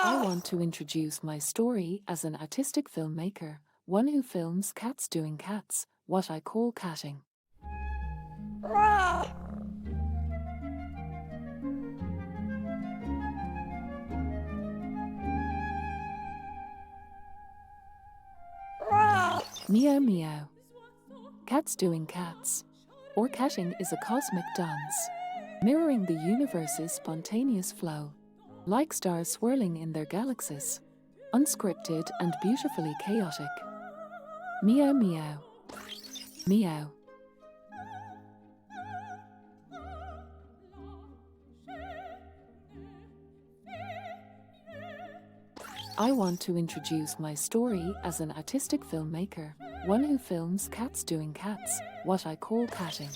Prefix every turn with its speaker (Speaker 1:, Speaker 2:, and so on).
Speaker 1: I want to introduce my story as an artistic filmmaker, one who films cats doing cats, what I call catting. Meow meow. Cats doing cats. Or catting is a cosmic dance, mirroring the universe's spontaneous flow. Like stars swirling in their galaxies, unscripted and beautifully chaotic. Meow meow. Meow. I want to introduce my story as an artistic filmmaker, one who films cats doing cats, what I call catting.